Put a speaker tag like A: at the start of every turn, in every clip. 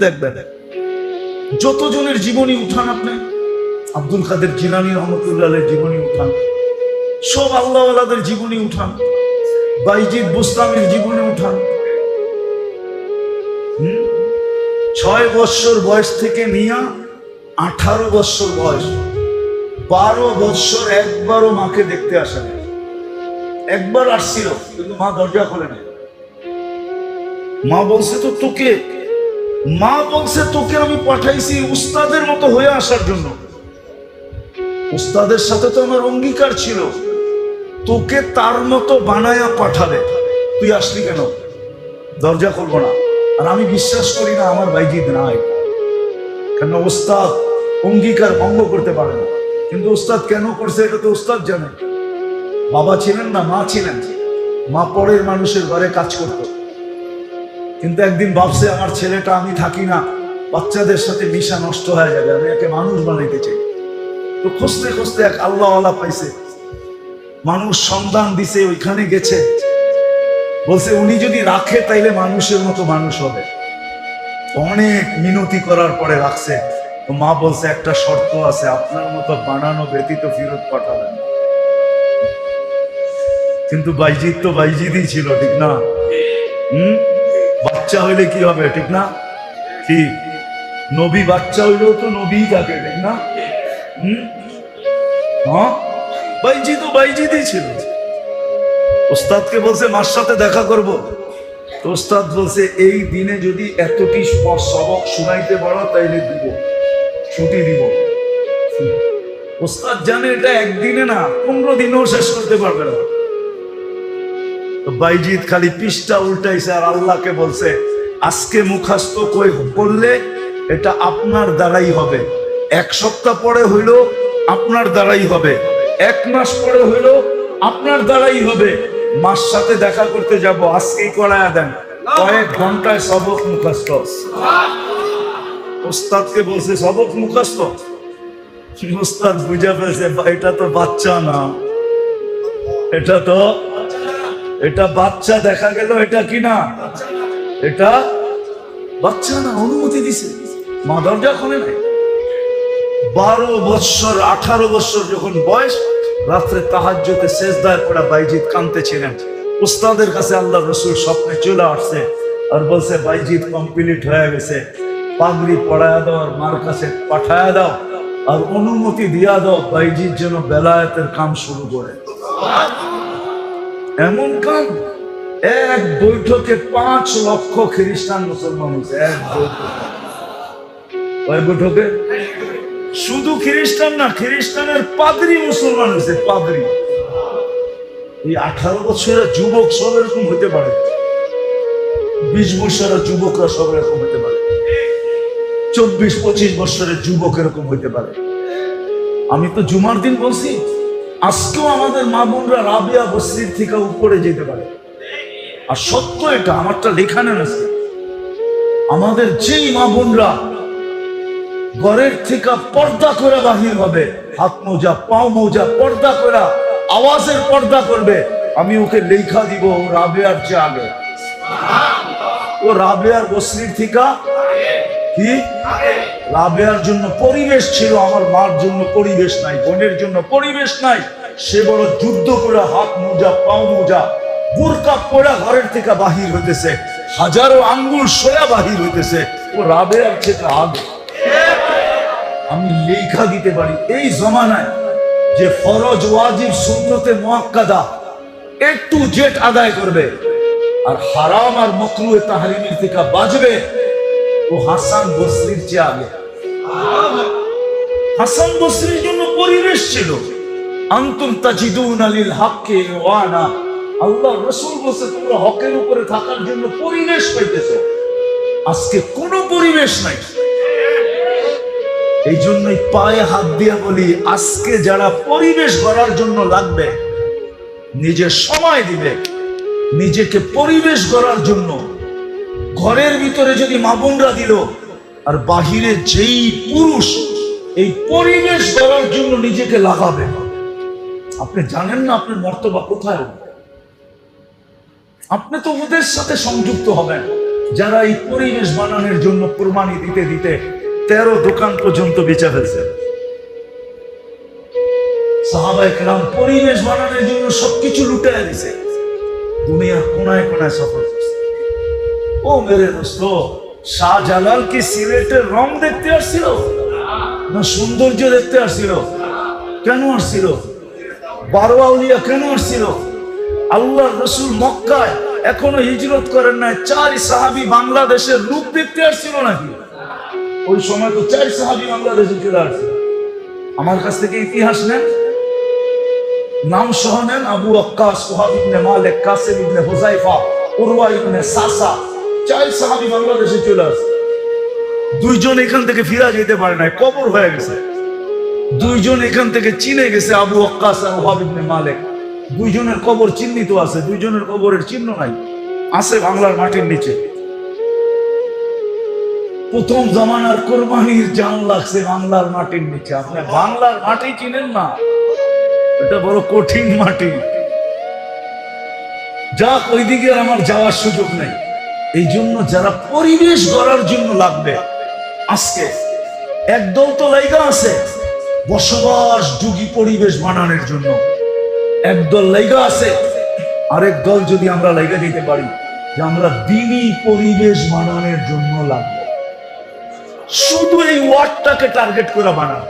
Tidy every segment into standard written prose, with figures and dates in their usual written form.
A: দেখবেন যতজনের জীবনী উঠান, আপনি আব্দুল কাদের জিলানী রহমতুল্লাহের জীবনী উঠান, সব আল্লাহওয়ালাদের জীবনী উঠান, বাইজিদ বুস্তামির জীবনী উঠান, 6 বৎসর বয়স থেকে নিয়ে 18 বৎসর বয়স, 12 বৎসর একবারও মাকে দেখতে আসে না। একবার আসছিল কিন্তু মা দরজা খোলে না। মা বলছে তোকে আমি পাঠাইছি উস্তাদের মতো হয়ে আসার জন্য। উস্তাদের সাথে তো আমার অঙ্গীকার ছিল, তোকে তার মতো বানায়া পাঠাবে, তুই আসলি কেন? দরজা খুলবো না। আর আমি বিশ্বাস করি না আমার বাইজিদ নাই, কেন উস্তাদ অঙ্গীকার ভঙ্গ করতে পারে না। কিন্তু উস্তাদ কেন করছে এটা তো উস্তাদ জানে। বাবা ছিলেন না, মা ছিলেন। মা পরের মানুষের ঘরে কাজ করত, কিন্তু একদিন ভাবছে আমার ছেলেটা, আমি থাকি না, বাচ্চাদের সাথে মিশা নষ্ট হয়ে যাবে, আমি একে মানুষ বানাইতে চাই। তো খুঁজতে খুঁজতে এক আল্লাহওয়ালা পাইছে, মানুষ সন্ধান দিছে, ওইখানে গেছে, বলছে উনি যদি রাখে তাইলে মানুষের মতো মানুষ হবে। অনেক মিনতি করার পরে রাখছে। তো মা বলছে একটা শর্ত আছে, আপনার মতো বানানো ব্যতীত ফেরত পাঠাবেন। কিন্তু বাইজিদ তো বাইজিদই ছিল, ঠিক না? বাচ্চা হইলে কি হবে, ঠিক না? কি নবী বাচ্চা হইলেও তো নবী থাকে, ঠিক না? হ্যাঁ, বাইজিদই ছিল। ওস্তাদকে বলছে মার সাথে দেখা করব। তো ওস্তাদ বলছে এই দিনে যদি এতটি সবক শুনাইতে পারো তাইলে দিব, ছুটি দিব। ওস্তাদ জানে এটা একদিনে না, 15 দিনেও শেষ করতে পারবে না। তো বাইজিদ খালি পৃষ্ঠা উল্টাইছে আর আল্লাহকে বলছে আজকে মুখাস্ত করলে এটা আপনার দ্বারাই হবে, 1 সপ্তাহ পরে হইল আপনার দ্বারাই হবে, 1 মাস পরে হইল আপনার দ্বারাই হবে। মার সাথে দেখা করতে যাব, আজকেই করায়া দেন, কয়েক ঘন্টায় সবক মুখাস্ত। ওস্তাদকে বলছে সবক মুখাস্ত। ওস্তাদ বুঝা ফেলছে এটা তো বাচ্চা না, এটা বাচ্চা দেখা গেল, এটা কি না, এটা বাচ্চা না। অনুমতি দিছে, মা দরজা খোলে নাই। 12 বৎসর 18 বৎসর যখন বয়স, রাত্রে তাহাজ্জুদে সেজদায় পড়া বাইজিদ কাঁদতেছিলেন। উস্তাদের কাছে আল্লাহ রসুল স্বপ্নে চলে আসছে আর বলছে বাইজিদ কমপ্লিট হয়ে গেছে, পাগড়ি পড়ায়া দাও আর মার কাছে পাঠায়া দাও আর অনুমতি দিয়া দাও বাইজিদ যেন বেলায়েতের কাম শুরু করে। এমন কাম, এক বৈঠকে 5 লক্ষ খ্রিস্টান মুসলমান হয়েছে। এক বৈঠকে শুধু খ্রিস্টান না, খ্রিস্টানের পাদ্রী মুসলমান হয়েছে, পাদ্রী। এই 18 বছরের যুবক সব এরকম হইতে পারে, 20 বছরের যুবকরা সব এরকম হইতে পারে, 24-25 বছরের যুবক এরকম হইতে পারে। আমি তো জুমার দিন বলছি, আজকেও আমাদের মা বোনরা রাবিয়া বসরির থেকে উপরে যেতে পারে। আর সত্য এটা, আমারটা লেখা নেন আছে, আমাদের যেই মা বোনরা ঘরের থেকে পর্দা করে বাহির হবে, হাত মোজা পাও মোজা পর্দা করে আওয়াজের পর্দা করবে, আমি ওকে লেখা দিব ও রাবেয়ার চেয়ে আগে, ও রাবেয়ার বসরির থেকে কি রাবেয়ার জন্য পরিবেশ ছিল, আমার মার জন্য পরিবেশ নাই, বোনের জন্য পরিবেশ নাই। সে বড় যুদ্ধ করে হাত মোজা পাও মোজা বুরকা পড়া ঘরের থেকে বাহির হইতেছে, হাজারো আঙ্গুল সোয়া বাহির হইতেছে, ও রাবেয়ার থেকে আগে। আমি লেখা দিতে পারি এই জমানায় যে ফরজ ওয়াজিব সুন্নতে মুআক্কাদা A to Z আদায় করবে আর হারাম আর মাকরুহে তাহরিমের থেকে বাঁচবে, ও হাসান বসরির চেয়ে আগে। হাসান বসরির জন্য পরিবেশ ছিল, আনতুম তাজিদুনা লিল হাক্কি ওয়ানা, আল্লাহ রাসূল বলেছে তোমরা হকের উপরে থাকার জন্য পরিবেশ পাইতেছো। আজকে কোনো পরিবেশ নাই। এই জন্যই পায়ে হাত দিয়ে বলি, আজকে যারা পরিবেশ গড়ার জন্য লাগবে, নিজের সময় দিবে নিজেকে পরিবেশ গড়ার জন্য। ঘরের ভিতরে যদি মা বোনরা দিল, আর বাহিরে যেই পুরুষ এই পরিবেশ গড়ার জন্য নিজেকে লাগাবে, আপনি জানেন না আপনার মর্তবা কোথায় হবে। আপনি তো ওদের সাথে সংযুক্ত হবেন, যারা এই পরিবেশ বানানোর জন্য কুরবানি দিতে দিতে 13 দোকান পর্যন্ত বেচে ফেলছে। সাহাবায়ে কেরাম পরিবেশ বানানোর জন্য সবকিছু লুটাইয়া দিছে, দুনিয়ার কোনায় কোনায় সফর করছে। ও মেরে দোস্ত, শাহজালাল কি সিলেটের রং দেখতে আসছিল না সৌন্দর্য দেখতে আসছিল? কেন আসছিল? 12 আউলিয়া কেন আসছিল? আল্লাহর রাসূল মক্কায় এখনো হিজরত করেন নাই, 4 সাহাবী বাংলাদেশের রূপ দেখতে আসছিল নাকি? ওই সময় তো 4 সাহাবী বাংলাদেশে চলে আসছে। আমার কাছ থেকে ইতিহাস নেন, নাম সহ নেন। আবু ওয়াক্কাস, ওহাব ইবনে মালিক, কাসিম ইবনে হুযায়ফা, উরওয়া ইবনে সাসা, 4 সাহাবী বাংলাদেশে চলে আসছে। 2 জন এখান থেকে ফিরা যেতে পারে নাই, কবর হয়ে গেছে। 2 জন এখান থেকে চিনে গেছে, আবু ওয়াক্কাস আর ওহাব ইবনে মালিক। 2 জনের কবর চিহ্নিত আছে, 2 জনের কবরের চিহ্ন নাই, আছে বাংলার মাটির নিচে। প্রথম জামানার কুরবানির জান লাগছে বাংলার মাটির নিচে। আপনি বাংলার মাটি চিনেন না, এটা বড় কঠিন মাটি। যাক, ওইদিকে আমার যাওয়ার সুযোগ নেই। এই জন্য যারা পরিবেশ গড়ার জন্য লাগবে, আজকে একদল তো লাইগা আছে বসবাস যোগী পরিবেশ বানানোর জন্য, একদল লাইগা আছে। আরেক দল যদি আমরা লাইগা দিতে পারি যে আমরা দ্বীনি পরিবেশ বানানোর জন্য লাগবে, শুধু এই ওয়ার্ডটাকে টার্গেট করে বানানো।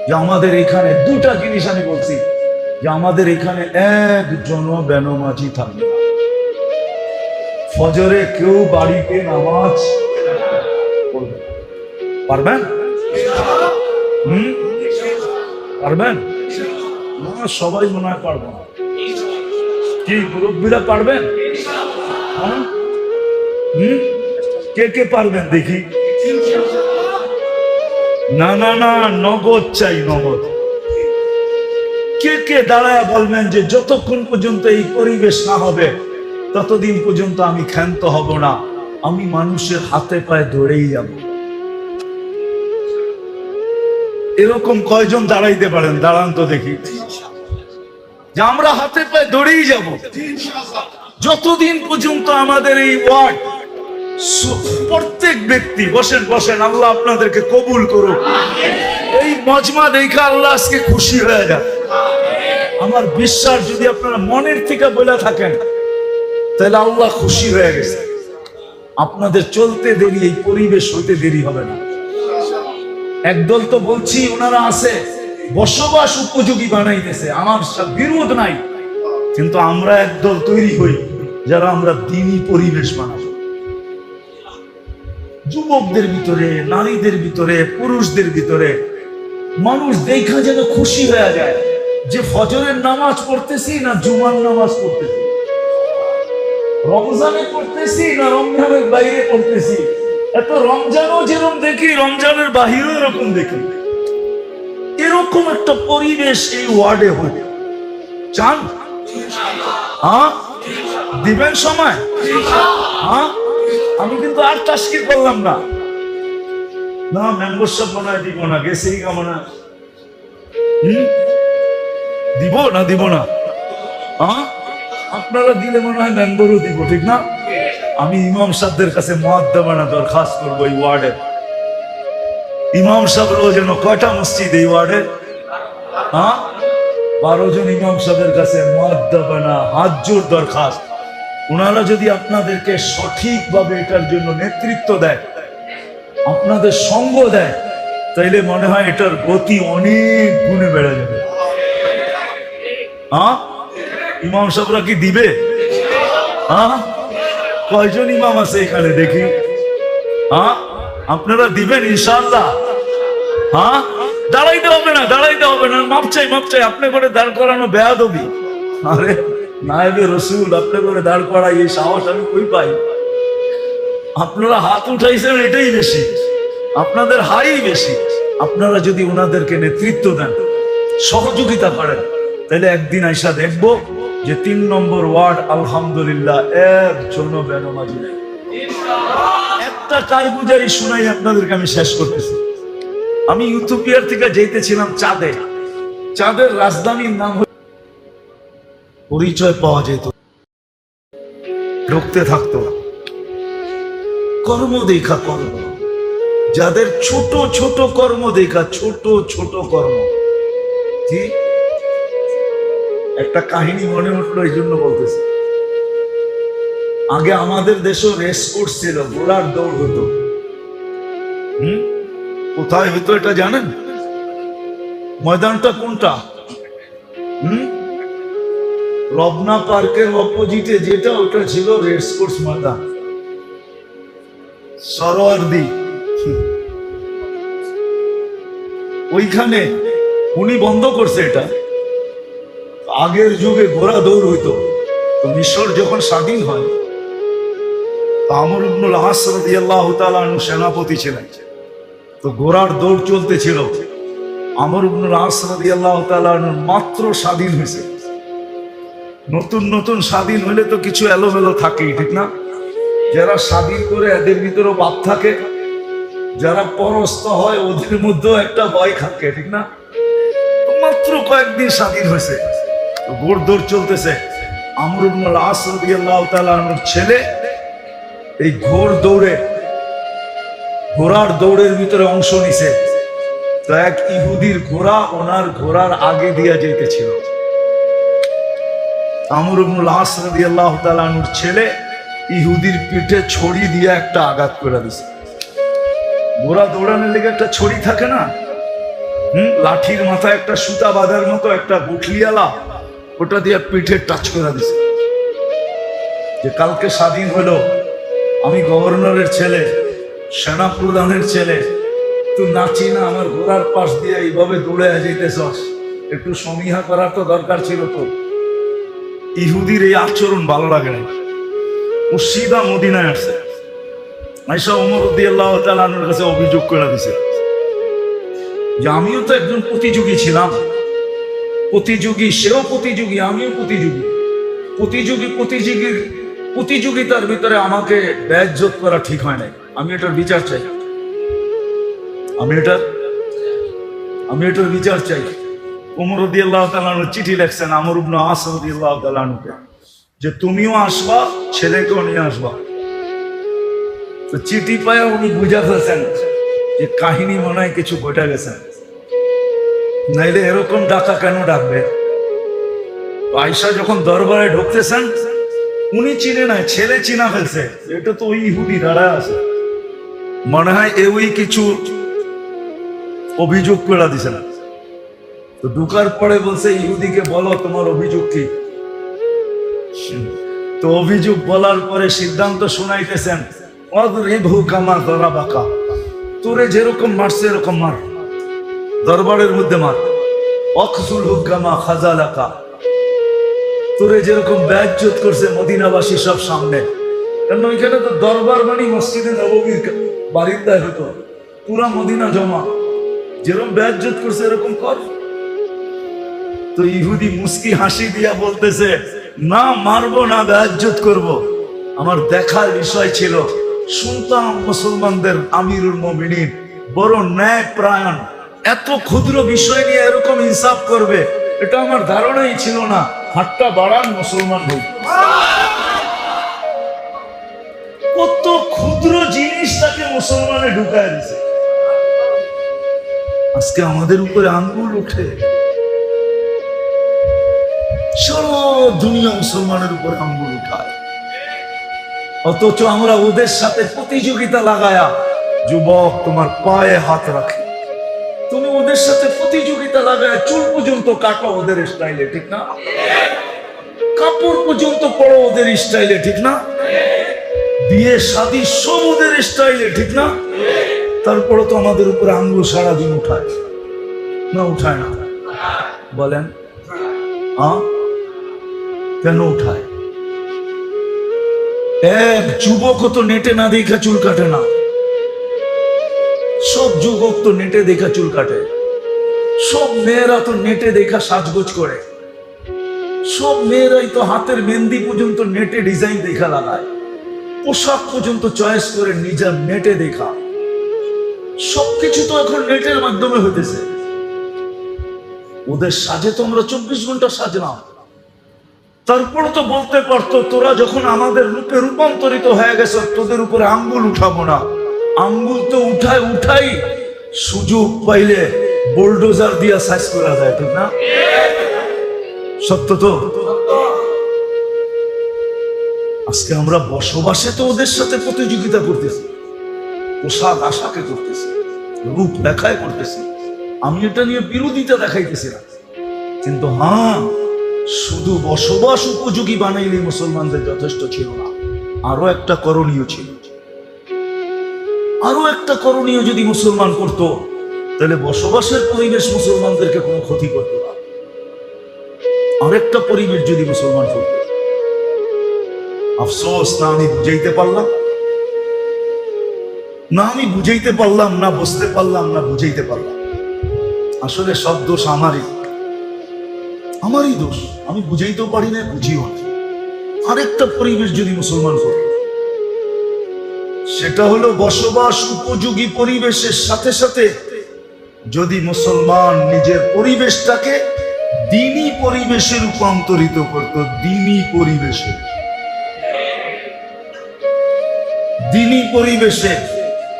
A: যে আমাদের এখানে 2টা জিনিস আমি বলছি, যে আমাদের এখানে একজনও বেনমাজি থাকবে না। ফজরে কেউ বাড়িতে নামাজ পড়বে, পারবেন? পারবেন না? সবাই মনে হয় পারবো না। কি মুরব্বীরা পারবেন? কে কে পারবেন দেখি? না না না, নগদ চাই, নগদ। কে কে দাঁড়ায় বলবেন যে যতক্ষণ পর্যন্ত এই পরিবেশ না হবে ততদিন পর্যন্ত আমি ক্ষান্ত হব না, আমি মানুষের হাতে পায়ে ধরেই যাব। এরকম কয়জন দাঁড়াইতে পারেন? দাঁড়ান তো দেখি। যে আমরা হাতে পায়ে ধরেই যাব যতদিন পর্যন্ত আমাদের এই ওয়ার্ড, প্রত্যেক ব্যক্তি বসেন বসেন, আল্লাহ আপনাদেরকে কবুল করুক। এই মজমা দেখে আল্লাহ আজকে খুশি হয়ে যায়। আমার বিশ্বাস, যদি আপনারা মনের থেকে বলে থাকেন তাহলে আল্লাহ খুশি হয়ে গেছে। আপনাদের চলতে দেরি, এই পরিবেশ হইতে দেরি হবে না। একদল তো বলছি ওনারা আছে বসবাস উপযোগী বানাইতেছে, আমার বিরোধ নাই, কিন্তু আমরা একদল তৈরি হই যারা আমরা দ্বীনি পরিবেশ বানাবো। যুবকদের ভিতরে, নারীদের ভিতরে, পুরুষদের ভিতরে মানুষ দেখা যেন খুশি হয়ে যায় যে ফজরের নামাজ পড়তেছি না জুমার নামাজ পড়তেছি, রমজানে পড়তেছি না রমজানের বাইরে পড়তেছি। এত রমজানও যেরকম দেখি, রমজানের বাহিরেও এরকম দেখি। এরকম একটা পরিবেশ এই ওয়ার্ডে হয়। চান? হ্যাঁ, দিবেন সময়? হ্যাঁ, আমি কিন্তু আর তাস্কির করলাম না। না, মেম্বারশিপ মনে হয় দিব না, গেছেই কামনা। দিব না, দিব না? হ্যাঁ, আপনারা দিলে মনে হয় মেম্বারও দিব, ঠিক না? আমি ইমাম সাহেবদের কাছে মুআদ্দাবানা দরখাস্ত করবো এই ওয়ার্ডে। ইমাম সাহেবরাও যেন কয়টা মসজিদ এই ওয়ার্ডে? হ্যাঁ, 12 জন ইমাম সাহেবের কাছে মুআদ্দাবানা হাত জোর দরখাস্ত। ওনারা যদি আপনাদেরকে সঠিকভাবে এটার জন্য নেতৃত্ব দেয়, আপনাদের সঙ্গ দেয়, তাইলে মনে হয় এটার গতি অনেক গুণে বেড়ে যাবে। হ্যাঁ, ইমাম সাহেবরা কি দিবে? হ্যাঁ, কয়জন ইমাম আছে এখানে দেখি? হ্যাঁ, আপনারা দিবেন ইনশাআল্লাহ? হ্যাঁ, দাঁড়াইতে হবে না, দাঁড়াইতে হবে না, মাপ চাই, মাপ চাই। আপনি করে দাঁড় করানো বেয়াদবি। আরে নায়েবে রসুল, আপনি করে দাঁড় করাই, এই সাহস আমি কই পাই? আপনারা হাত উঠাইছেন, এটাই বেশি, আপনাদের হাই বেশি। আপনারা যদি ওনাদেরকে নেতৃত্ব দেন, সহযোগিতা করেন, তাহলে একদিন আইসা দেখবো যে 3 নম্বর ওয়ার্ড আলহামদুলিল্লাহ একজনও বেনমাজি নাই। একটা কারগুজারি শুনাই আপনাদেরকে আমি শেষ করতেছি। আমি ইউথোপিয়ার থেকে যেতেছিলাম চাঁদে। চাঁদের রাজধানীর নাম পরিচয় পাওয়া যেত, ঢুকতে থাকতো কর্ম দেখা কর্ম, যাদের ছোট ছোট কর্ম দেখা, ছোট ছোট কর্ম। কি একটা কাহিনী মনে উঠলো, এই জন্য বলতেছি। আগে আমাদের দেশে রেস কোর্স ছিল, ঘোড়ার দৌড় হতো। কোথায় হতো এটা জানেন? ময়দানটা কোনটা? রবনা পার্কের অপোজিটে যেটা, ওটা ছিল রেস কোর্স ময়দান, সরোয়ার্দি। ওইখানে উনি বন্ধ করছে এটা। আগের যুগে ঘোড়া দৌড় হইতো। তো মিশর যখন স্বাধীন হয়, আমর ইবনুল আস রাদিয়াল্লাহু তাআলা আনহু সেনাপতি ছিলেন। তো ঘোড়ার দৌড় চলতেছিল। আমর ইবনুল আস রাদিয়াল্লাহু তাআলা আনহু মাত্র স্বাধীন হয়েছে। নতুন নতুন স্বাধীন হলে তো কিছু এলোমেলো থাকেই, ঠিক না? যারা স্বাধীন করে এদের ভিতরেও ভাব থাকে, যারা পরস্ত হয় ওদের মধ্যেও একটা ভয় থাকে, ঠিক না? মাত্র কয়েকদিন স্বাধীন হয়েছে, ঘোড় দৌড় চলতেছে। আমর ইবনুল আস রাদিয়াল্লাহু তাআলা আনহুর ছেলে এই ঘোড়ার দৌড়ের ভিতরে অংশ নিছে। তো এক ইহুদির ঘোড়া ওনার ঘোড়ার আগে দিয়া যেতেছিল। আমর ইবনুল আস রাদিয়াল্লাহু তাআলা আনহুর ছেলে ইহুদির পিঠে ছড়ি দিয়ে একটা আঘাত করে দিছে। ঘোড়া দৌড়ানোর লেগে একটা ছড়ি থাকে না, লাঠির মাথায় একটা সুতা বাঁধার মতো একটা গুঠলিয়ালা, ওটা দিয়ে পিঠে টাচ করে দিছে। যে কালকে স্বাধীন হলো, আমি গভর্নরের ছেলে, সেনা প্রধানের ছেলে, তুই নাচি না আমার ঘোড়ার পাশ দিয়ে এইভাবে দৌড়ে যেতেছস, একটু সমীহা করার তো দরকার ছিল। তো ইহুদির এই আচরণ ভালো লাগে না। ও সিধা মদিনায় আসছে, আয়েশা ওমর রাদিয়াল্লাহু তাআলা আনহুর কাছে অভিযোগ করে দিছে যে আমিও তো একজন প্রতিযোগী ছিলাম। প্রতিযোগী, সেও প্রতিযোগী, আমিও প্রতিযোগী। প্রতিযোগিতার ভিতরে আমাকে বেইজ্জত করা ঠিক হয় নাই। আমি এটার বিচার চাই। আমি এটার বিচার চাই। ওমর রাদিয়াল্লাহু তাআলা আনহু চিঠি লিখছেন আমর ইবনে আস রাদিয়াল্লাহু তাআলা আনহুকে, যে তুমিও আসবা, ছেলেকেও নিয়ে আসবা। তো চিঠি পায় উনি বুঝা ফেলছেন যে কাহিনী মনে হয় কিছু ঘটে গেছে, নাইলে এরকম ডাকা কেন ডাকবে। আয়েশা যখন দরবারে ঢুকতেছেন, উনি চিনে নাই, ছেলে চিনা ফেলছে, এটা তো ওই ইহুদি দাঁড়ায় আছে, মনে হয় ওই কিছু অভিযোগ করে দিছে না। তো ঢুকার পরে বলছে ইহুদিকে বলো তোমার অভিযোগ কি। তো অভিযোগ বলার পরে সিদ্ধান্ত শুনাইতেছেন, অদরিবহু কামা দরাবাকা, তোরে যেরকম মারছে এরকম মার, দরবারের মধ্যে মার। অখজুলহু কামা খাজালাকা, তোরে যেরকম বেইজ্জত করছে মদিনাবাসী সব সামনে। কারণ ওইখানে তো দরবার মানে মসজিদে নববীর বারিন্দায় হতো, পুরা মদিনা জমা, যেরকম বেইজ্জত করছে এরকম কর। তো ইহুদি মুস্কি হাসি দিয়া বলতেছে, না মারবো না, বেইজ্জত করব। আমার দেখার বিষয় ছিল, শুনতাম মুসলমানদের আমিরুল মুমিনিন বড় ন্যায় প্রায়ণ, এত ক্ষুদ্র বিষয় নিয়ে এরকম ইনসাফ করবে, এটা আমার ধারণাই ছিল না। হাতটা বাড়ান, মুসলমান হই। কত ক্ষুদ্র জিনিস তাকে মুসলমানে ঢুকায় দিছে। আজকে আমাদের উপরে আঙ্গুল উঠে, সারা দুনিয়া মুসলমানের উপরে আঙ্গুল উঠায়, অথচ আমরা ওদের সাথে প্রতিযোগিতা লাগায়া, যুবক তোমার পায়ে হাত রাখে, তুমি ওদের সাথে প্রতিযোগিতা লাগায় চুল পর্যন্ত কাটো ওদের স্টাইলে, ঠিক না? কাপড় পর্যন্ত পরো ওদের স্টাইলে, ঠিক না? বিয়ে শাদী সব ওদের স্টাইলে, ঠিক না? তারপরে তো আমাদের উপরে আঙ্গুল সারাদিন উঠায় না, উঠায় না? বলেন কেন উঠায়? এক যুবক তো নেটে না দেখা চুল কাটে না, সব যুবক তো নেটে দেখা চুল কাটে, সব মেয়েরা তো নেটে দেখা সাজগোজ করে, সব মেয়েরাই তো হাতের মেহেন্দি পর্যন্ত নেটে ডিজাইন দেখা লাগায়, পোশাক পর্যন্ত চয়েস করে নিজের নেটে দেখা, সবকিছু তো এখন নেটের মাধ্যমে হইতেছে। ওদের সাজে তো আমরা 24 ঘন্টা সাজলাম, তারপর তো বলতে পারতো, তোরা যখন আমাদের রূপে রূপান্তরিত হয়ে গেছে, তোদের উপরে আঙ্গুল উঠাবো না। আঙ্গুল তো উঠাই সুযোগ পাইলে বুলডোজার দিয়া সাইজ করা যায়, ঠিক না? সত্য তো। আজকে আমরা বসবাসে তো ওদের সাথে প্রতিযোগিতা করতেছি, পোশাক আশাকে করতেছি, রূপ দেখায় করতেছি। আমি এটা নিয়ে বিরোধিতা দেখাইতেছি না, কিন্তু হ্যাঁ, শুধু বসবাস উপযোগী বানাইলে মুসলমানদের যথেষ্ট ছিল না, আরো একটা করণীয় ছিল। আরো একটা করণীয় যদি মুসলমান করত, তাহলে বসবাসের পরিবেশ মুসলমানদেরকে কোনো ক্ষতি করতো না। আরেকটা পরিবেশ যদি মুসলমান করত, আফসোস না আমি বুঝাইতে পারলাম না, আমি বুঝাইতে পারলাম না, বুঝতে পারলাম না, বুঝাইতে পারলাম। আসলে সব দোষ আমারই দোষ। আমি বুঝাইতেও পারি না, বুঝিও না। আরেকটা পরিবেশ যদি মুসলমান করত, সেটা হলো বসবাস উপযোগী পরিবেশের সাথে সাথে যদি মুসলমান নিজের পরিবেশটাকে দ্বীনি পরিবেশে রূপান্তরিত করত। দ্বীনি পরিবেশে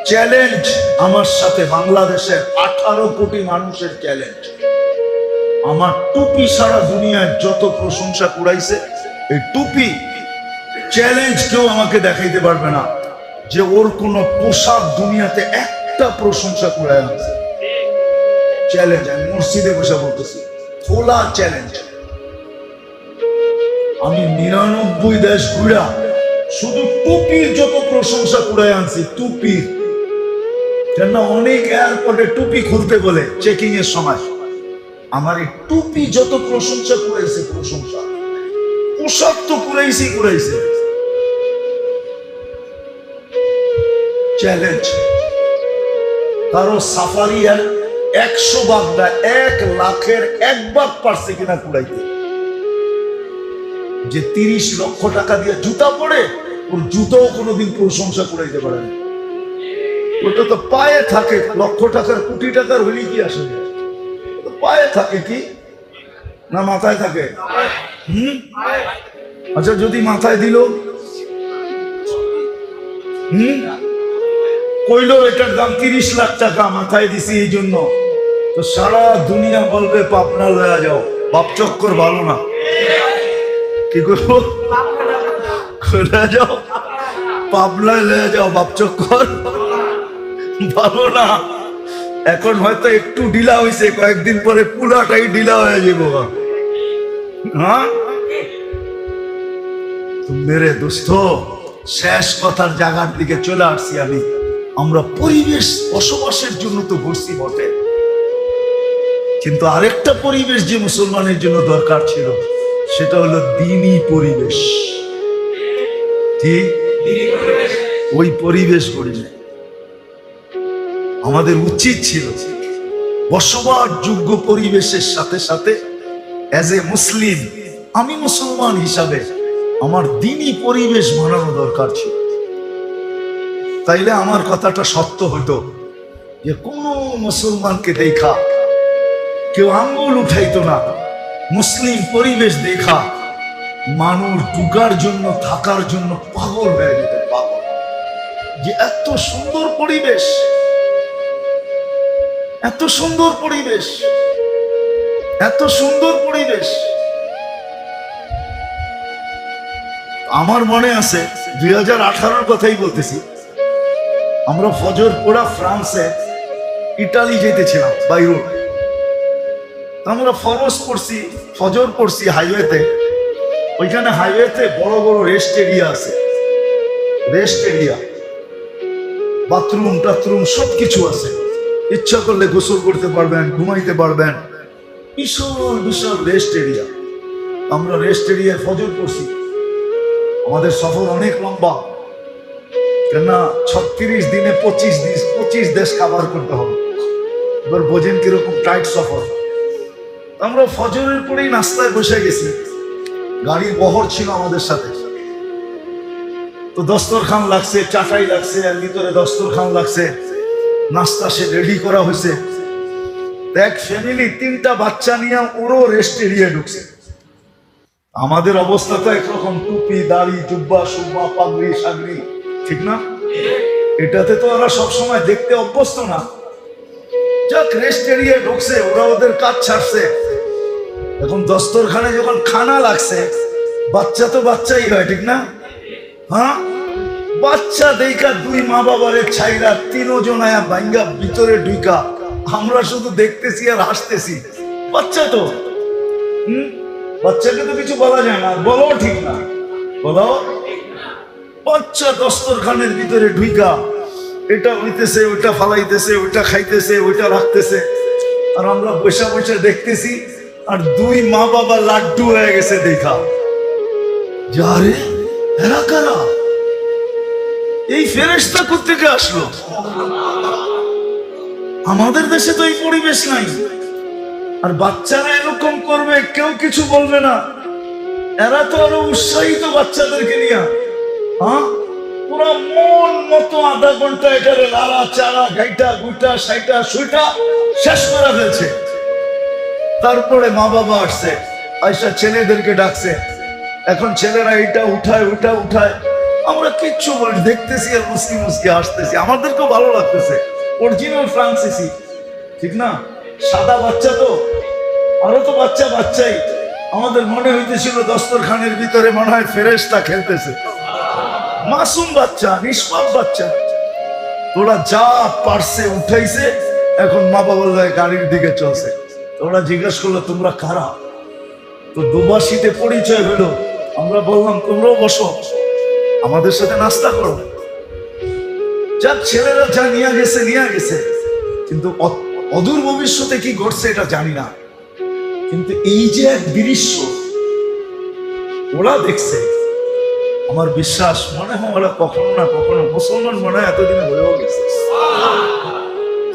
A: চ্যালেঞ্জ আমার সাথে বাংলাদেশের 18 কোটি মানুষের চ্যালেঞ্জ। আমার টুপি সারা দুনিয়ায় যত প্রশংসা কুড়াইছে, এই টুপি চ্যালেঞ্জ কেউ আমাকে দেখাইতে পারবে না যে ওর কোন পোশাক দুনিয়াতে একটা প্রশংসা কুড়ায় আছে। চ্যালেঞ্জ, আমি মসজিদে বসে বলতেছি, খোলা চ্যালেঞ্জ। আমি 99 দেশ ঘুরা শুধু টুপির যত প্রশংসা কুড়ায় আনছি, টুপির। কেন অনেক এয়ারপোর্টে টুপি খুলতে বলে চেকিং এর সময়, আমার এই টুপি যত প্রশংসা কুড়াইছে, প্রশংসা। পোশাক তো কুড়াইছে। চ্যালেঞ্জ কারো সাফারি 100 ভাগ না, 1 লাখের 1 ভাগ পারছে কিনা কুড়াইতে। যে 30 লক্ষ টাকা দিয়ে জুতা পরে, ওর জুতাও কোনোদিন প্রশংসা কুড়াইতে পারে না। ওটা তো পায়ে থাকে, লক্ষ টাকার কোটি টাকার হইলে কি আসে? পায়ে থাকে কি না মাথায় থাকে? আচ্ছা, যদি মাথায় দিল, কইলো এটার দাম 30 লাখ টাকা, মাথায় দিছি এই জন্য, তো সারা দুনিয়া বলবে পাবনা লয়া যাও, বাপ চক্কর ভালো না। কি করবো? যাও পাবনায় লয়া যাও, বাপ চক্কর ভালো না। এখন হয়তো একটু ঢিলা হয়েছে, কয়েকদিন পরে পুরাটাই ঢিলা হয়ে যাবো। হ্যাঁ মেরে দোস্ত, শেষ কথার জায়গার দিকে চলে আসছি আমি। আমরা পরিবেশ বসবাসের জন্য তো ঘুরছি বটে, কিন্তু আরেকটা পরিবেশ যে মুসলমানের জন্য দরকার ছিল, সেটা হলো দ্বীনি পরিবেশ। ঠিক ওই পরিবেশ করি না। আমাদের উচিত ছিল বসবাসযোগ্য পরিবেশের সাথে সাথে অ্যাজ এ মুসলিম, আমি মুসলমান হিসাবে আমার দ্বীনি পরিবেশ বানানো দরকার ছিল। তাইলে আমার কথাটা সত্য হতো যে কোন মুসলমানকে দেখা কেউ আঙ্গুল উঠাইতো না। মুসলিম পরিবেশ দেখা মানুষ ঢুকার জন্য, থাকার জন্য পাগল হয়ে যেত। পাগল যে এত সুন্দর পরিবেশ, এত সুন্দর পরিবেশ, এত সুন্দর পরিবেশ। আমার মনে আছে 2018 কথাই বলতেছি, আমরা ফজর পড়া ফ্রান্সে ইটালি যেতেছিলাম বাই রোড। আমরা ফজর পড়ছি হাইওয়েতে। ওইখানে হাইওয়েতে বড় বড় রেস্ট এরিয়া আছে, রেস্ট এরিয়া, বাথরুম টাথরুম সবকিছু আছে। ইচ্ছা করলে গোসল করতে পারবেন, ঘুমাইতে পারবেন, বিশাল বিশাল রেস্ট এরিয়া। আমরা রেস্ট এরিয়ায় ফজর পড়ছি। আমাদের সফর অনেক লম্বা, কেননা 36 দিনে 25 দেশ কাভার করতে হবে। এবার বোঝেন কিরকম টাইট সফর। আমরা ফজরের পরেই নাস্তায় বসে গেছি, গাড়ির বহর ছিল আমাদের সাথে। তো দস্তরখান লাগছে, চাটাই লাগছে, আর ভিতরে দস্তরখান লাগছে, নাস্তা সে রেডি করা হয়েছে। এক ফ্যামিলি 3টা বাচ্চা নিয়ে ওরও রেস্ট এরিয়া ঢুকছে। আমাদের অবস্থা তো একরকম, টুপি দাড়ি জুব্বা সুব্বা পাগড়ি সাগড়ি, ঠিক না? এটাতে তো ওরা সবসময় দেখতে অভ্যস্ত না। যাক, রেস্ট এরিয়ায় ঢুকছে, ওরা ওদের কাজ ছাড়ছে। এখন দস্তরখানে যখন খানা লাগছে, বাচ্চা তো বাচ্চাই হয়, ঠিক না? হ্যাঁ, বাচ্চা দেখা দুই মা বাবারে ছাইরা তিনজনায়া ভাঙ্গা ভিতরে ঢুকা, আমরা শুধু দেখতেছি আর হাসতেছি। বাচ্চা তো, বাচ্চাকে তো কিছু বলা যায় না, বলো ঠিক না, বলো। বাচ্চা দস্তরখানের ভিতরে ঢুকা এটা হইতেছে, ওইটা ফালাইতেছে, ওইটা খাইতেছে, ওইটা রাখতেছে, আর আমরা বসে বসে দেখতেছি। আর দুই মা বাবা লাড্ডু হয়ে গেছে দেখা, যারে এরা কারা, এই ফেরেশতা কোত্থেকে আসলো? আমাদের দেশে তো এই পরিবেশ নাই। আর বাচ্চারা এরকম করবে, কেউ কিছু বলবে না। এরা তো আরো উৎসাহিত বাচ্চাদেরকে নিয়ে, হ্যাঁ, পুরো মন মতো আধা ঘন্টা এটারে লাড়া চাড়া গাইটা গুইটা সাইটা সুইটা শেষ করে ফেলছে। তারপরে মা বাবা আসছে, আয়সা ছেলেদেরকে ডাকছে। এখন ছেলেরা এটা উঠায় ওটা উঠায়, আমরা কিচ্ছু বলি, দেখতেছি আর মুসকি মুসকি আসতেছি। আমাদেরকেও ভালো লাগতেছে, অরিজিনাল ফ্রান্সিসি, ঠিক না? সাদা বাচ্চা তো, আরো তো বাচ্চা বাচ্চাই। আমাদের মনে হইতেছিল দস্তরখানের ভিতরে মনে হয় ফেরেশতা খেলতেছে। মাসুম বাচ্চা, নিষ্পাপ বাচ্চা। ওরা যা পারছে উঠাইছে, এখন মা বাবার গাড়ির দিকে চলছে। ওরা জিজ্ঞেস করলো, তোমরা কারা? তো দুবাসীতে পরিচয় হলো। আমরা বললাম, তোমরাও বসো, আমাদের সাথে নাস্তা করো। যাক, ছেলেরা যা নিয়ে গেছে, কিন্তু অদূর ভবিষ্যতে কি ঘটছে এটা জানি না। কিন্তু এই যে এক দৃশ্য ওরা দেখছে, আমার বিশ্বাস মনে হয় ওরা কখনো না কখনো মুসলমান মনে হয় এতদিনে হয়েও গেছে।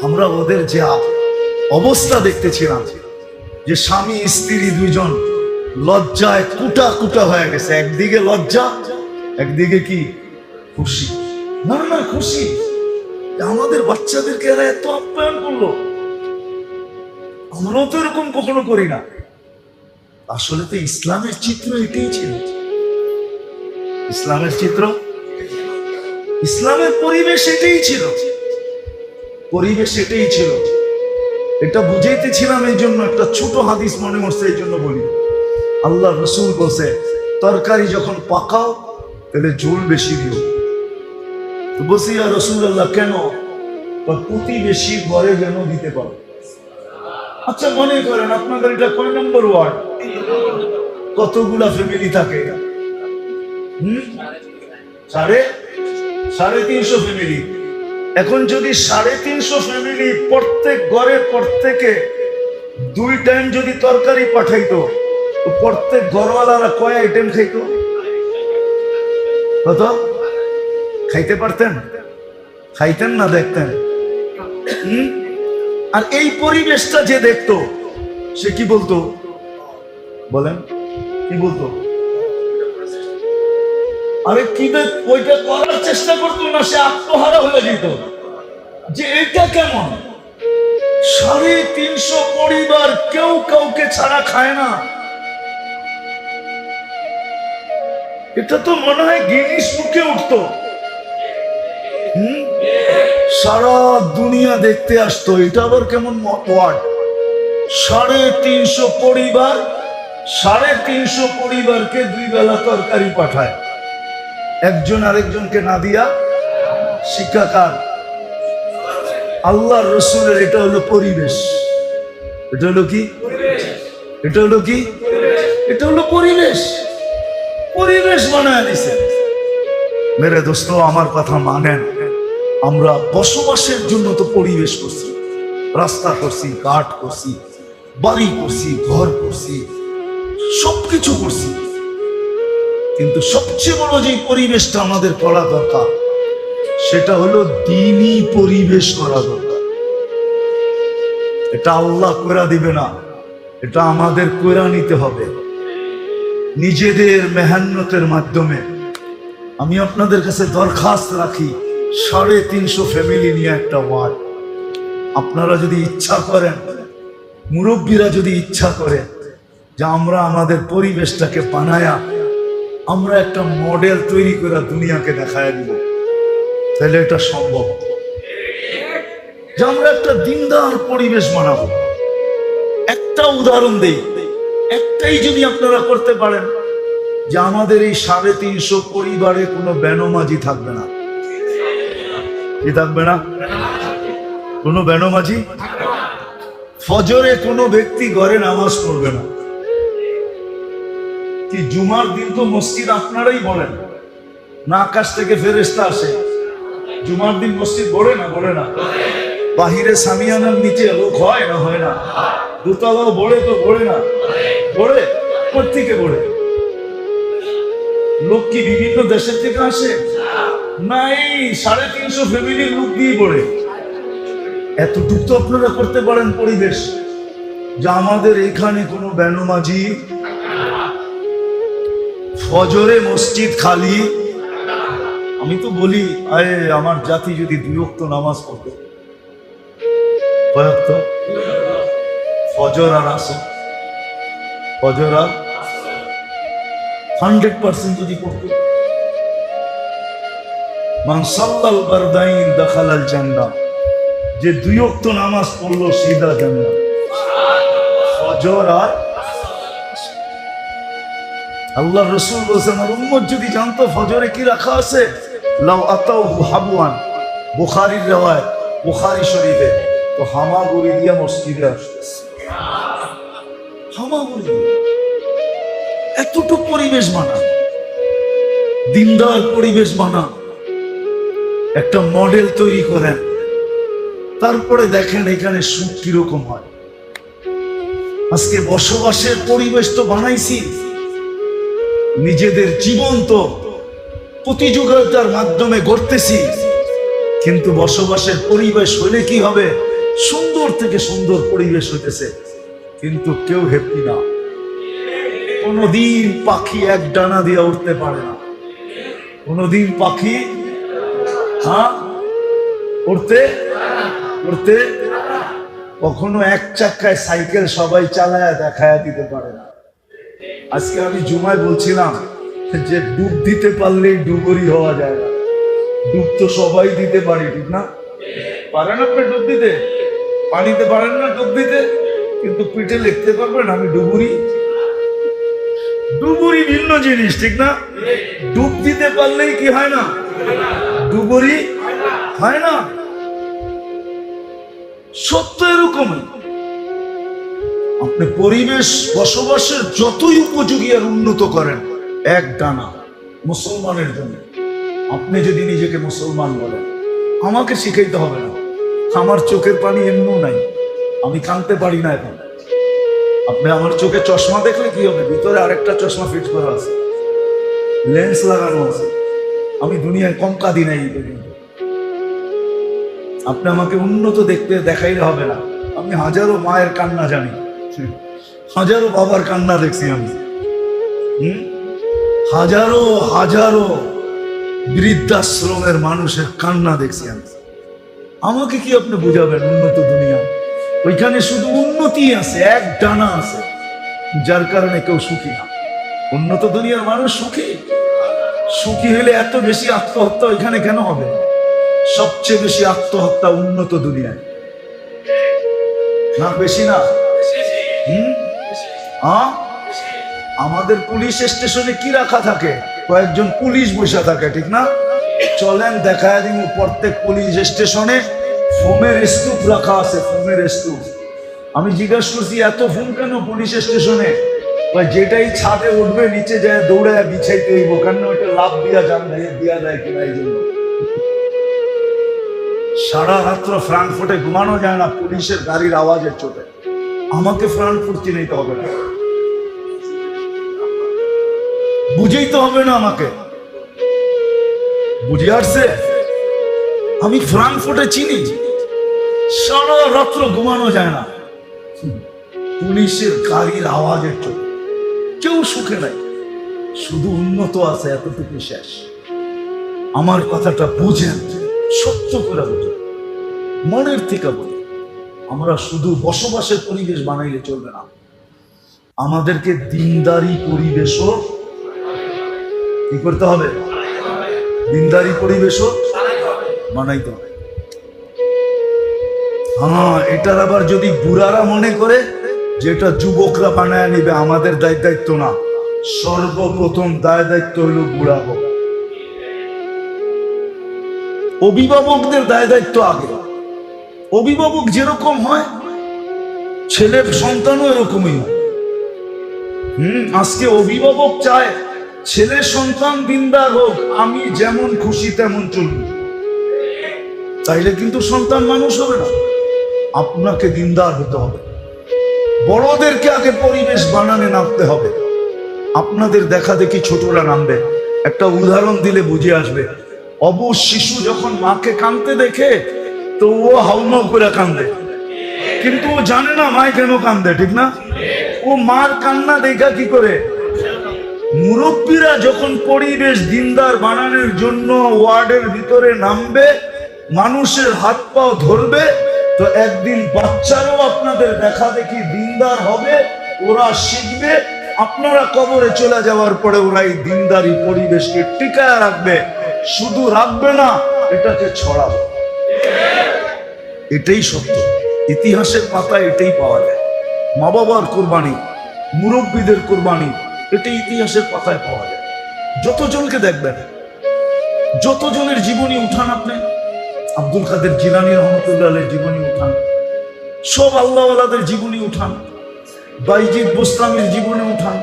A: আমরা ওদের যে অবস্থা দেখতেছিলাম, যে স্বামী স্ত্রী দুইজন লজ্জায় কুটা কুটা হয়ে গেছে। একদিকে লজ্জা, একদিকে কি খুশি। না না, খুশি, আমাদের বাচ্চাদেরকে এরা এত আপ্যায়ন করলো, আমরাও তো এরকম কখনো করি না। আসলে তো ইসলামের চিত্র এটাই ছিল। ইসলামের চিত্র, ইসলামের পরিবেশ এটাই ছিল, পরিবেশ এটাই ছিল। এটা বুঝাইতেছিলাম, এই জন্য একটা ছোট হাদিস মনে হচ্ছে, এই জন্য বলি। আল্লাহ রসুল বলছে, তরকারি যখন পাকাও তাহলে ঝোল বেশি দিও। তো বলছি, ইয়া রাসূলুল্লাহ, কেন? প্রতিবেশী ঘরে যেন দিতে পারো। আচ্ছা, মনে করেন আপনাদের এটা কয় নম্বর ওয়ার্ড? কতগুলা ফ্যামিলি থাকে? 350 ফ্যামিলি। এখন যদি 350 ফ্যামিলি প্রত্যেক ঘরে প্রত্যেকে 2 টাইম যদি তরকারি পাঠাইতো, তো প্রত্যেক ঘরওয়ালারা কয় আইটেম খাইতো? কত খাইতে পারতেন? খাইতেন না, দেখতেন। আর এই পরিবেশটা যে দেখতো, সে কি বলতো বলেন? কি বলতো? আরে কি ওইটা করার চেষ্টা করতো না, সে আত্মহারা হয়ে যেত যে এটা কেমন? 350 পরিবার কেউ কাউকে ছাড়া খায় না। এটা তো মনে হয় গিনিস বুকে উঠতো। সারা দুনিয়া দেখতে আসতো, এটা আবার কেমন ওয়ার্ড? 350 পরিবার, 350 পরিবারকে 2 বেলা তরকারি পাঠায়, একজন আরেকজনকে না দিয়া। শিক্ষাকার আল্লাহ রসুলের। এটা হলো পরিবেশ। এটা হলো কি? এটা হলো কি? এটা হলো পরিবেশ। পরিবেশ বানায় দিছে। মেরে দোস্ত, আমার কথা মানেন, আমরা বসবাসের জন্য তো পরিবেশ করছি, রাস্তা করছি, ঘাট করছি, বাড়ি করছি, ঘর করছি, সবকিছু করছি। কিন্তু সবচেয়ে বড় যে পরিবেশটা আমাদের করা দরকার, সেটা হলো দ্বীনি পরিবেশ করা দরকার। এটা আল্লাহ করে দিবে না, এটা আমাদের করে নিতে হবে নিজেদের মেহনতের মাধ্যমে। আমি আপনাদের কাছে দরখাস্ত রাখি, 350 ফ্যামিলি নিয়ে একটা ওয়ার্ড। আপনারা যদি ইচ্ছা করেন, মুরব্বীরা যদি ইচ্ছা করে, যে আমরা আমাদের পরিবেশটাকে বানায়া আমরা একটা মডেল তৈরি করে দুনিয়াকে দেখায় দিব, তাহলে এটা সম্ভব যে আমরা একটা দিনদার পরিবেশ বানাবো। একটা উদাহরণ দেই, একটাই যদি আপনারা করতে পারেন যে আমাদের এই 350 পরিবারে কোনো বেনমাজি থাকবে না। কি থাকবে না? কোনো বেনমাজি। ফজরে কোনো ব্যক্তি ঘরে নামাজ পড়বে না। কি জুমার দিন তো মসজিদ আপনারাই বলেন না, আকাশ থেকে ফেরেশতা আসে, জুমার দিন মসজিদ বলে না? বলে না? বাহিরে সামিয়ানার নিচে লোক হয় না? হয় না? দোতলাও বলে তো বলে না? বলে। কোত্থেকে বলে? লোক কি বিভিন্ন দেশের থেকে আসে? নাই, 350 ফ্যামিলির লোক দিয়ে পড়ে। এতটুকু তো আপনারা করতে পারেন পরিবেশ, যে আমাদের এখানে কোনো বেনমাজি, ফজরে মসজিদ খালি। আমি তো বলি আরে আমার জাতি যদি 2 ওয়াক্ত নামাজ পড়তো, কয় ওয়াক্ত? ফজর আর আসর, ফজর আর 100% যদি পড়তো, মান সাল্লাল বারদাইন দাখালাল জান্নাহ, যে 2 ওয়াক্ত নামাজ পড়লো সিধা জান্নাত। ফজর আর আল্লাহর রাসূল বলেছেন আমার উম্মত যদি জানতো ফজরে কি রাখা আছে, লাউ আতাউহু হাবওয়ান, বুখারীর riwayat, বুখারী শরীফে, তো হামাগুড়ি দিয়ে মসজিদে আসতো। হামাগুড়ি। এতটুকু পরিবেশ বানা, দিনদার পরিবেশ বানা, একটা মডেল তৈরি করেন, তারপরে দেখেন এখানে সুখ কিরকম হয়। আজকে বসবাসের পরিবেশ তো বানাইছি, নিজেদের জীবন তো প্রতিযোগিতার মাধ্যমে গড়তেছি, কিন্তু বসবাসের পরিবেশ হলে কি হবে? সুন্দর থেকে সুন্দর পরিবেশ হইতেছে, কিন্তু কেউ হ্যাপি না। কোনদিন পাখি এক ডানা দিয়ে উঠতে পারে না, কোনদিন পাখি উঠতে উঠতে কখনো এক চাক্কায় সাইকেল সবাই চালায় দেখায় দিতে পারে না। আজকে আমি জুমায় বলছিলাম যে ডুব দিতে পারলেই ডুবুরি হওয়া যায় না। ডুব তো সবাই দিতে পারি, ঠিক না? পারেন আপনি ডুব দিতে? পানিতে পারেন না ডুব দিতে, কিন্তু পিঠে লিখতে পারবেন আমি ডুবুরি। ডুবুরি ভিন্ন জিনিস, ঠিক না? ডুব দিতে পারলেই কি হয় না? ডুবুরি হয় না। সত্য এরকমই। আপনি পরিবেশ বসবাসের যতই উপযোগী আর উন্নত করেন, এক ডানা মুসলমানের জন্য। আপনি যদি নিজেকে মুসলমান বলেন, আমাকে শিখাইতে হবে না, আমার চোখের পানি এমনও নাই, আমি কাঁদতে পারি না এখন। আপনি আমার চোখে চশমা দেখলে কি হবে? ভিতরে আরেকটা চশমা ফিট করা আছে, লেন্স লাগানো আছে। আমি দুনিয়ায় কম কাঁদি নাই। আপনি আমাকে উন্নত দেখতে দেখাইলে হবে না। আমি হাজারো মায়ের কান্না জানি, হাজারো বাবার কান্না দেখছি আমি, হাজারো হাজারো বৃদ্ধাশ্রমের মানুষের কান্না দেখছি আমি। আমাকে কি আপনি বুঝাবেন উন্নত দুনিয়া? ওইখানে শুধু উন্নতি আছে, এক ডানা আছে, যার কারণে কেউ সুখী না। উন্নত দুনিয়ার মানুষ সুখী। সুখী হলে এত বেশি আত্মহত্যা ওইখানে কেন হবে? সবচেয়ে বেশি আত্মহত্যা উন্নত দুনিয়ায়, না বেশি না? আমাদের পুলিশ স্টেশনে কি রাখা থাকে? কয়েকজন পুলিশ বসে থাকে, ঠিক না? চলেন দেখায় দিন, প্রত্যেক পুলিশ স্টেশনে ফোমের স্তূপ রাখা আছে, ফোমের স্তূপ। আমি জিজ্ঞাসা করছি এত ফোম কেন পুলিশ স্টেশনে? যেটাই ছাদে উঠবে নিচে যায় দৌড়ায় বিছাইতে হইব, কেন ওইটা লাভ দিয়া যান দিয়া যায় কিনা এই জন্য। সারা রাত্র ফ্রাঙ্কফুর্টে ঘুমানো যায় না পুলিশের গাড়ির আওয়াজের চোটে। আমাকে ফ্রাঙ্কফুর্ট চিনাইতে হবে না, বুঝাইতে হবে না আমাকে, বুঝে আসছে? আমি ফ্রাঙ্কফুর্টে চিনি, সারা রাত্র ঘুমানো যায় না পুলিশের গাড়ির আওয়াজের চোটে। কেউ সুখে নাই, শুধু উন্নত আছে, এতটুকু শেষ। আমার কথাটা বুঝেন, সত্য করে বুঝেন, মনের থেকে বলি। আমরা শুধু বসবাসের পরিবেশ বানাইলে চলবে না। আমাদেরকে দিনদারি পরিবেশও কি করতে হবে? দিনদারি পরিবেশও বানাইতে হবে। হ্যাঁ, এটার আবার যদি বুড়ারা মনে করে যে এটা যুবকরা বানায় নিবে, আমাদের দায়িত্ব না। সর্বপ্রথম দায়িত্ব হইল বুড়া হোক, অভিভাবকদের দায়িত্ব আগে। অভিভাবক যেরকম হয়, ছেলের সন্তানও এরকমই হয়। আজকে অভিভাবক চায় ছেলের সন্তান দিনদার হোক, আমি যেমন খুশি তেমন চলব, তাইলে কিন্তু সন্তান মানুষ হবে না। আপনাকে দিনদার হতে হবে, বড়দেরকে আগে পরিবেশ বানানে নামতে হবে। আপনাদের দেখা দেখি ছোটরা নামবে। একটা উদাহরণ দিলে বুঝে আসবে। অবুঝ শিশু যখন মাকে কাঁদতে দেখে তো ও হাউমাউ করে কান্দে, কিন্তু ও জানে না মায় কেন কান্দে, ঠিক না? ও মার কান্না দেখা কি করে? মুরব্বীরা যখন পরিবেশ দিনদার বানানোর জন্য ওয়ার্ডের ভিতরে নামবে, মানুষের হাত পাও ধরবে, তো একদিন বাচ্চারাও আপনাদের দেখা দেখি দিনদার হবে, ওরা শিখবে। আপনারা কবরে চলে যাওয়ার পরে ওরা এই দিনদারি পরিবেশকে টিকায় রাখবে। শুধু রাখবে না, এটাকে ছড়াবে। এটাই সত্য, ইতিহাসের পাতায় এটাই পাওয়া যায়। মা বাবার কোরবানি, মুরব্বীদের কোরবানি, এটা ইতিহাসের পাতায় পাওয়া যায়। যতজনকে দেখবেন, যতজনের জীবনী উঠান আপনি, আব্দুল কাদের জিলানী রহমতুল্লাহের জীবনী উঠান, সব আল্লাহওয়ালাদের জীবনী উঠান, বাইজিদ বুস্তামির জীবনী উঠান।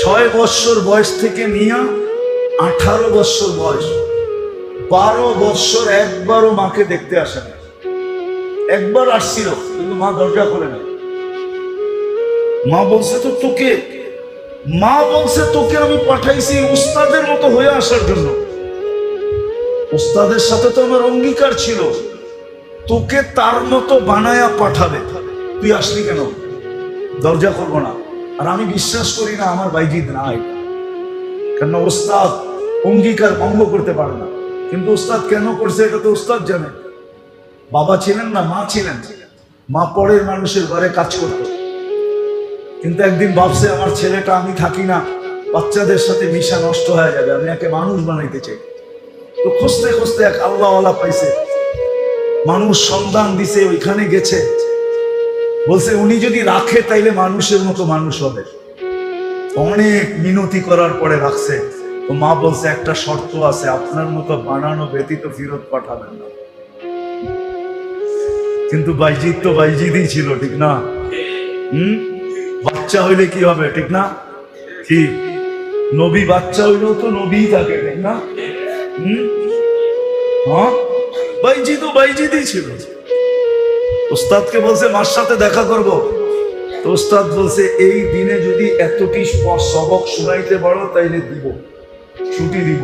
A: 6 বৎসর বয়স থেকে নিয়ে 18 বৎসর বয়স, 12 বৎসর একবারও মাকে দেখতে আসে না। একবার আসছিল, কিন্তু মা দরজা করে না। মা বলছে তোকে আমি পাঠাইছি উস্তাদের মতো হয়ে আসার জন্য। উস্তাদের সাথে তো আমার অঙ্গীকার ছিল, তোকে তার মতো বানায়া পাঠাবে। তুই আসলি কেন? দরজা করবো না। আর আমি বিশ্বাস করি না আমার বাইজিদ নাই, কেন উস্তাদ অঙ্গীকার ভঙ্গ করতে পারে না। কিন্তু উস্তাদ কেন করছে এটা তো উস্তাদ জানে। বাবা ছিলেন না, মা ছিলেন। মা পরের মানুষের ঘরে কাজ করত, কিন্তু একদিন ভাবছে আমার ছেলেটা, আমি থাকি না, বাচ্চাদের সাথে মিশা নষ্ট হয়ে যাবে, আমি একে মানুষ বানাইতে চাই। তো খুঁজতে খুঁজতে এক আল্লাহওয়ালা পাইছে, মানুষ সন্ধান দিছে, ওইখানে গেছে, বলছে উনি যদি রাখে তাইলে মানুষের মতো মানুষ হবে। অনেক মিনতি করার পরে রাখছে। তো মা বলছে একটা শর্ত আছে, আপনার মতো বানানো ব্যতীত ফেরত পাঠাবেন না। কিন্তু বাইজিদ তো বাইজিদই ছিল, ঠিক না? বাচ্চা হইলে কি হবে, ঠিক না? কি নবী বাচ্চা হইলেও তো নবী থাকে, ঠিক না? হ্যাঁ, বাইজিদও বাইজিদই ছিল। উস্তাদকে বলছে মার সাথে দেখা করব। তো উস্তাদ বলছে এই দিনে যদি এতটি সবক শোনাইতে পারো তাইলে দিব, ছুটি দিব।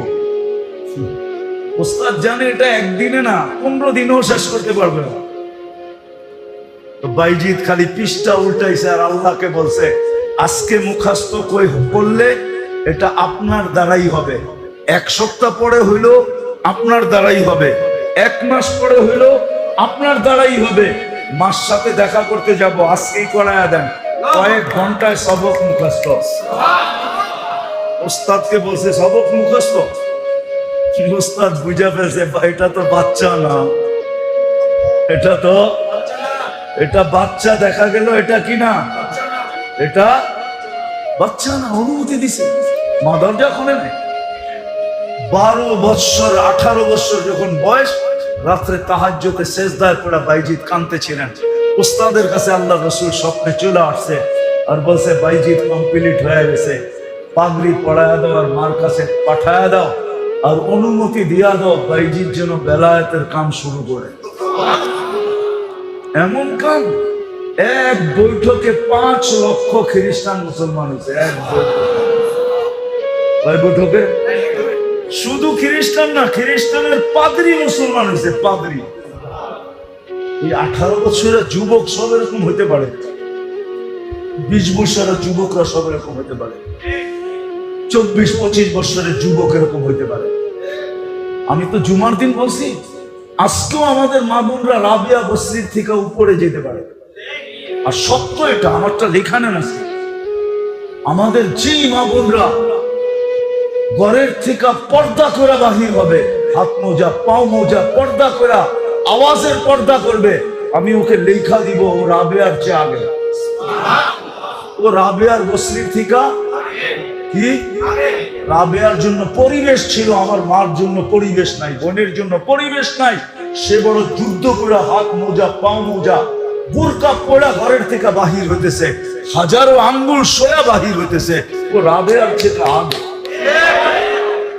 A: উস্তাদ জানে এটা একদিনে না, 15 দিনেও শেষ করতে পারবে না। বাইজিদ খালি পৃষ্ঠা উল্টাইছে আর আল্লাহকে বলছে আজকে মুখাস্ত করলে এটা আপনার দ্বারাই হবে, 1 সপ্তাহ পরে হইলো আপনার দ্বারাই হবে, 1 মাস পরে হইলো আপনার দ্বারাই হবে। মার সাথে দেখা করতে যাব, আজকেই করায়া দেন, কয়েক ঘন্টায় সবক মুখস্থ। ওস্তাদকে বলছে সবক মুখস্থ। ওস্তাদ বুঝা ফেলছে এটা তো বাচ্চা না, এটা বাচ্চা। দেখা গেল এটা কি না, এটা বাচ্চা না। অনুমতি দিছে, মা দরজা খোলে নাই। 12 বৎসর 18 বৎসর যখন বয়স, রাত্রে তাহাজ্জুদে সেজদায় পড়া বাইজিদ কাঁদতেছিলেন। উস্তাদের কাছে আল্লাহ রাসূল স্বপ্নে চলে আসছে আর বলছে বাইজিদ কমপ্লিট হয়ে গেছে, পাগড়ি পড়ায়া দাও আর মার কাছে পাঠায়া দাও, আর অনুমতি দিয়া দাও বাইজিদ যেন বেলায়েতের কাম শুরু করে। এমন কাম, এক বৈঠকে 5 লক্ষ খ্রিস্টান মুসলমান হয়েছে। এক বৈঠকে শুধু খ্রিস্টান না, খ্রিস্টানের পাদ্রী মুসলমান হয়েছে, পাদ্রী। এই 18 বছরের যুবক সব এরকম হইতে পারে, 20 বছরের যুবকরা সব এরকম হইতে পারে, 24-25 বছরের যুবক এরকম হইতে পারে। আমি তো জুমার দিন বলছি, আজকেও আমাদের মা বোনরা রাবিয়া বসরির থেকে উপরে যেতে পারে। আর সত্য এটা, আমারটা লেখা নেন আছে। আমাদের যেই মা বোনরা ঘরের থেকে পর্দা করে বাহির হবে, হাত মোজা পাও মোজা পর্দা করে আওয়াজের পর্দা করবে, আমি ওকে লেখা দিব ও রাবেয়ার চেয়ে আগে, ও রাবেয়ার বসরির থেকে কি রাবেয়ার জন্য পরিবেশ ছিল, আমার মার জন্য পরিবেশ নাই, বোনের জন্য পরিবেশ নাই। সে বড় যুদ্ধ করে হাত মোজা পাও মোজা বুরকা পড়া ঘরের থেকে বাহির হইতেছে, হাজারো আঙ্গুল সোয়া বাহির হইতেছে, ও রাবেয়ার থেকে আগে।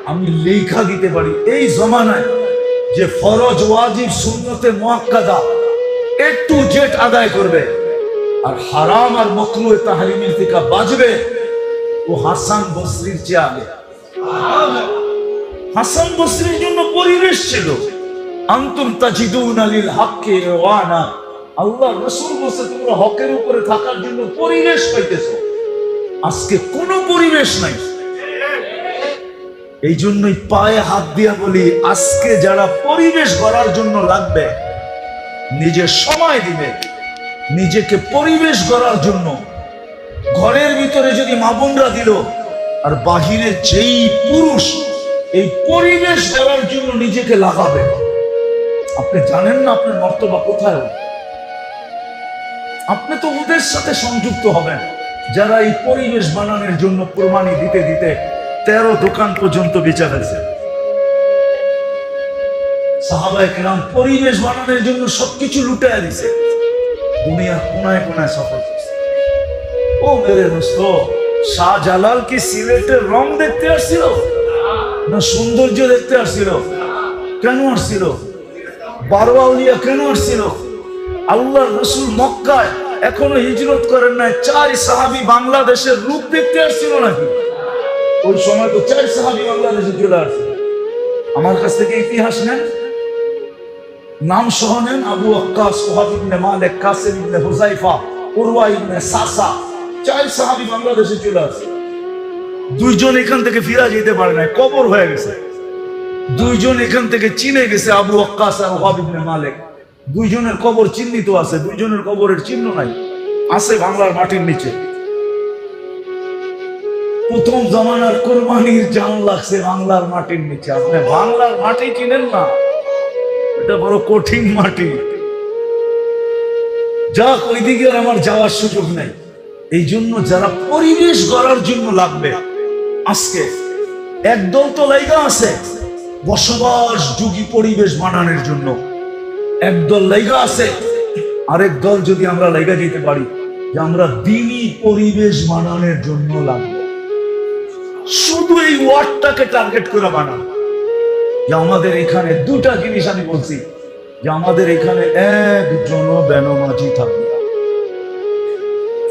A: আমি লেখা দিতে পারি এই জমানায় যে ফরজ ওয়াজিব সুন্নতে মুআক্কাদা A to Z আদায় করবে, আর হারাম আর মাকরুহ তাহরিমের থেকে বাঁচবে, ও হাসান বসরির চেয়ে আগে। হাসান বসরির জন্য পরিবেশ ছিল, আনতুম তাজিদুনা লিল হাক্কি রাওয়ানা, আল্লাহ রাসূল বলেছে তোমরা হকের উপরে থাকার জন্য পরিবেশ পাইতেছো। আজকে কোনো পরিবেশ নাই। এই জন্যই পায়ে হাত দিয়া বলি, আজকে যারা পরিবেশ গড়ার জন্য লাগবে, নিজের সময় দিবে নিজেকে পরিবেশ গড়ার জন্য। ঘরের ভিতরে যদি মা বোনরা দিল, আর বাহিরে যেই পুরুষ এই পরিবেশ গড়ার জন্য নিজেকে লাগাবে, আপনি জানেন না আপনার মর্তবা কোথায়। আপনি তো ওদের সাথে সংযুক্ত হবেন যারা এই পরিবেশ বানানোর জন্য কোরবানি দিতে দিতে 13 দোকান পর্যন্ত বেচা ফেলছে। সাহাবায়ে কেরাম পরিবেশ বানানোর জন্য সবকিছু লুটায়া দিছে, দুনিয়ার কোনায় কোনায় সফর করছে। ও মেরে দোস্ত, শাহজালাল কি সিলেটের রং দেখতে আসছিল না সৌন্দর্য দেখতে আসছিল? কেন আসছিল? 12 আউলিয়া কেন আসছিল? আল্লাহর রাসূল মক্কায় এখনো হিজরত করেন নাই, 4 সাহাবী বাংলাদেশের রূপ দেখতে আসছিল নাকি? ওই সময় তো 4 সাহাবী বাংলাদেশে চলে আসছে। আমার কাছ থেকে ইতিহাস নেন, নাম সহ নেন, আবু ওয়াক্কাস, ওয়াহাব ইবনে মালিক, কাসিম ইবনে হুযায়ফা, উরওয়া ইবনে সাসা, 4 সাহাবী বাংলাদেশে চলে আসছে। 2 জন এখান থেকে ফিরে যেতে পারে না, কবর হয়ে গেছে। 2 জন এখান থেকে চীনে গেছে, আবু ওয়াক্কাস আর ওয়াহাব ইবনে মালিক। 2 জনের কবর চিহ্নিত আছে, 2 জনের কবরের চিহ্ন নাই, আছে বাংলার মাটির নিচে। প্রথম জমানার কোরবানির জান লাগছে বাংলার মাটির নিচে। আপনি বাংলার মাটি চিনেন না, এটা বড় কঠিন মাটি। যা ওইদিকে আমার যাওয়ার সুযোগ নাই। এই জন্য যারা পরিবেশ গড়ার জন্য লাগবে, আজকে একদল তো লাইগা আছে বসবাস যোগী পরিবেশ বানানোর জন্য, একদল লাইগা আছে, আরেক দল যদি আমরা লাইগা যেতে পারি যে আমরা দ্বীনি পরিবেশ বানানোর জন্য লাগবে। শুধু এই ওয়ার্ডটাকে টার্গেট করে বানানো, যে আমাদের এখানে 2টা জিনিস আমি বলছি, যে আমাদের এখানে একজন বেনমাজি থাকবে না।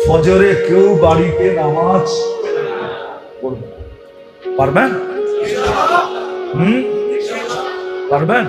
A: ফজরে কেউ বাড়িতে নামাজ পড়বে, পারবেন? পারবেন?